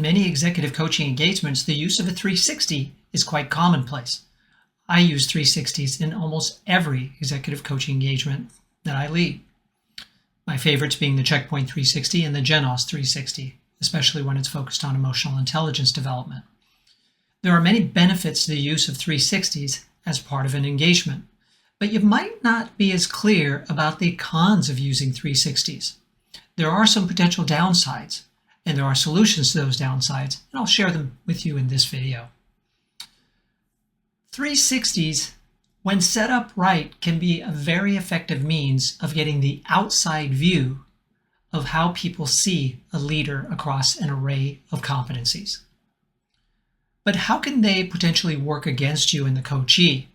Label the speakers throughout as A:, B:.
A: In many executive coaching engagements, the use of a 360 is quite commonplace. I use 360s in almost every executive coaching engagement that I lead. My favorites being the Checkpoint 360 and the Genos 360, especially when it's focused on emotional intelligence development. There are many benefits to the use of 360s as part of an engagement, but you might not be as clear about the cons of using 360s. There are some potential downsides, and there are solutions to those downsides, and I'll share them with you in this video. 360s, when set up right, can be a very effective means of getting the outside view of how people see a leader across an array of competencies. But how can they potentially work against you and the coachee?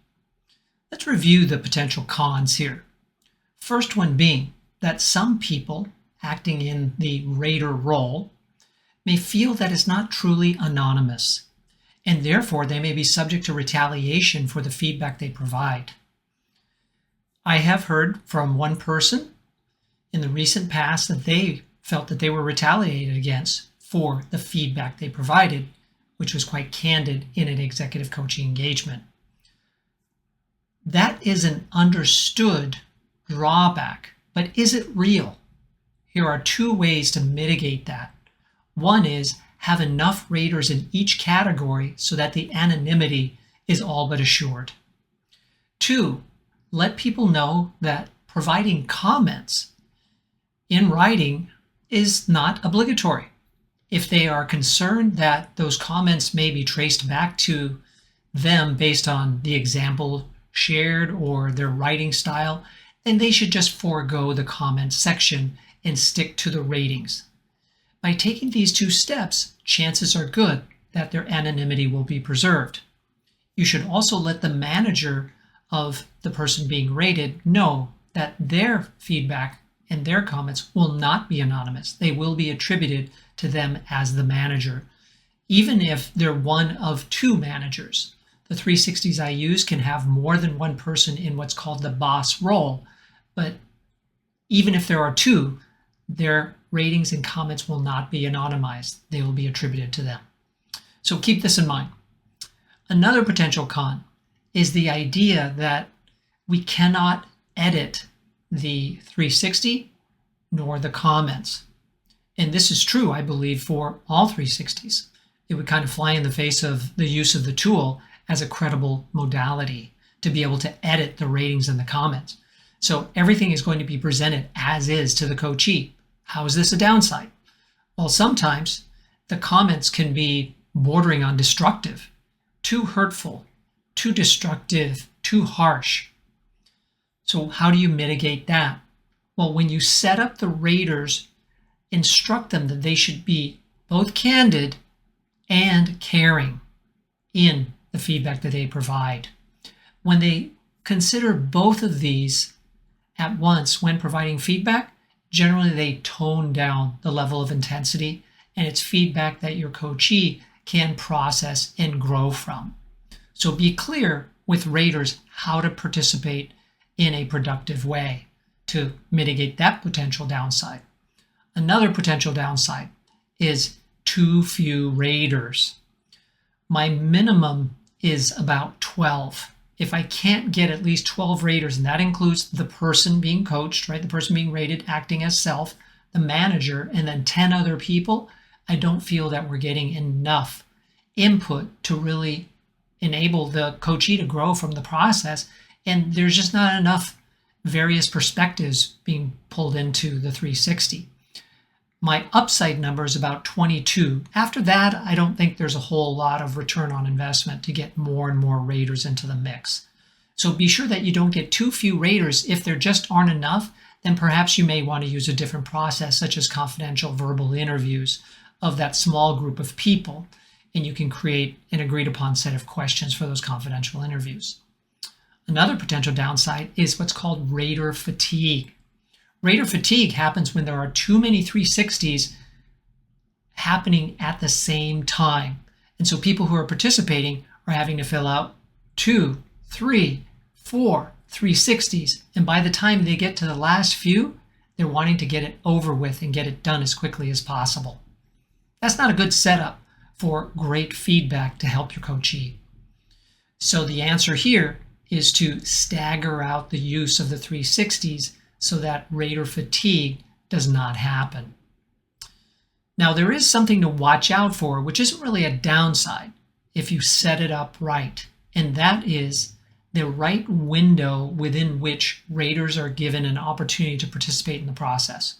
A: Let's review the potential cons here. First one being that some people acting in the rater role may feel that it's not truly anonymous, and therefore they may be subject to retaliation for the feedback they provide. I have heard from one person in the recent past that they felt that they were retaliated against for the feedback they provided, which was quite candid in an executive coaching engagement. That is an understood drawback, but is it real? Here are two ways to mitigate that. One is have enough raters in each category so that the anonymity is all but assured. Two, let people know that providing comments in writing is not obligatory. If they are concerned that those comments may be traced back to them based on the example shared or their writing style, then they should just forego the comments section and stick to the ratings. By taking these two steps, chances are good that their anonymity will be preserved. You should also let the manager of the person being rated know that their feedback and their comments will not be anonymous. They will be attributed to them as the manager, even if they're one of two managers. The 360s I use can have more than one person in what's called the boss role, but even if there are two, their ratings and comments will not be anonymized. They will be attributed to them. So keep this in mind. Another potential con is the idea that we cannot edit the 360 nor the comments. And this is true, I believe, for all 360s. It would kind of fly in the face of the use of the tool as a credible modality to be able to edit the ratings and the comments. So everything is going to be presented as is to the coachee. How is this a downside? Well, sometimes the comments can be bordering on destructive, too hurtful, too destructive, too harsh. So how do you mitigate that? Well, when you set up the raters, instruct them that they should be both candid and caring in the feedback that they provide. When they consider both of these at once when providing feedback, generally they tone down the level of intensity, and it's feedback that your coachee can process and grow from. So be clear with raters how to participate in a productive way to mitigate that potential downside. Another potential downside is too few raters. My minimum is about 12. If I can't get at least 12 raters, and that includes the person being coached, right? The person being rated acting as self, the manager, and then 10 other people, I don't feel that we're getting enough input to really enable the coachee to grow from the process. And there's just not enough various perspectives being pulled into the 360. My upside number is about 22. After that, I don't think there's a whole lot of return on investment to get more and more raters into the mix. So be sure that you don't get too few raters. If there just aren't enough, then perhaps you may want to use a different process, such as confidential verbal interviews of that small group of people, and you can create an agreed upon set of questions for those confidential interviews. Another potential downside is what's called rater fatigue. Rater fatigue happens when there are too many 360s happening at the same time. And so people who are participating are having to fill out 2, 3, 4 360s. And by the time they get to the last few, they're wanting to get it over with and get it done as quickly as possible. That's not a good setup for great feedback to help your coachee. So the answer here is to stagger out the use of the 360s so that rater fatigue does not happen. Now, there is something to watch out for, which isn't really a downside if you set it up right, and that is the right window within which raters are given an opportunity to participate in the process.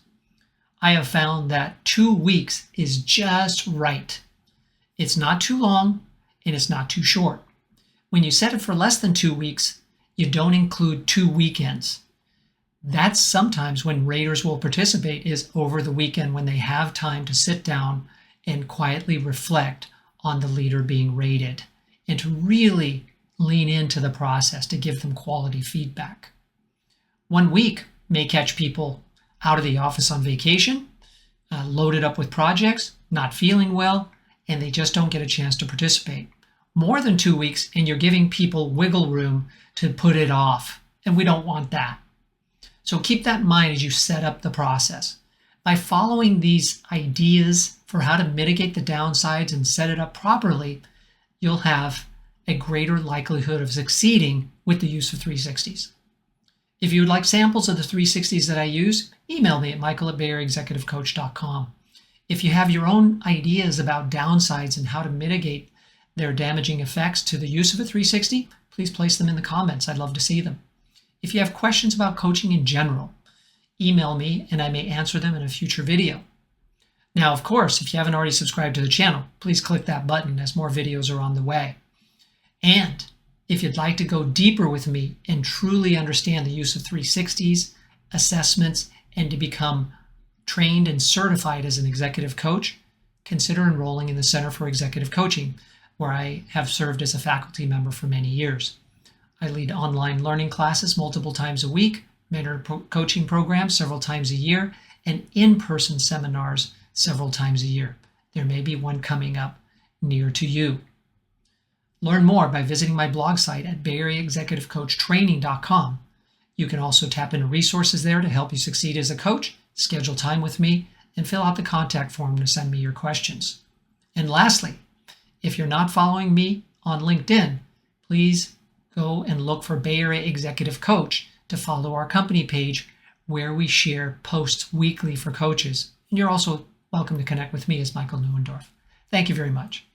A: I have found that 2 weeks is just right. It's not too long and it's not too short. When you set it for less than 2 weeks, you don't include 2 weekends. That's sometimes when raters will participate, is over the weekend when they have time to sit down and quietly reflect on the leader being rated and to really lean into the process to give them quality feedback. 1 week may catch people out of the office on vacation, loaded up with projects, not feeling well, and they just don't get a chance to participate. More than 2 weeks, and you're giving people wiggle room to put it off, and we don't want that. So keep that in mind as you set up the process. By following these ideas for how to mitigate the downsides and set it up properly, you'll have a greater likelihood of succeeding with the use of 360s. If you would like samples of the 360s that I use, email me at michael@BAECexecutivecoach.com. If you have your own ideas about downsides and how to mitigate their damaging effects to the use of a 360, please place them in the comments. I'd love to see them. If you have questions about coaching in general, email me and I may answer them in a future video. Now, of course, if you haven't already subscribed to the channel, please click that button as more videos are on the way. And if you'd like to go deeper with me and truly understand the use of 360s, assessments, and to become trained and certified as an executive coach, consider enrolling in the Center for Executive Coaching, where I have served as a faculty member for many years. I lead online learning classes multiple times a week, mentor coaching programs several times a year, and in-person seminars several times a year. There may be one coming up near to you. Learn more by visiting my blog site at BAECexecutivecoachtraining.com. You can also tap into resources there to help you succeed as a coach, schedule time with me, and fill out the contact form to send me your questions. And lastly, if you're not following me on LinkedIn, please go and look for Bay Area Executive Coach to follow our company page where we share posts weekly for coaches. And you're also welcome to connect with me as Michael Neuendorff. Thank you very much.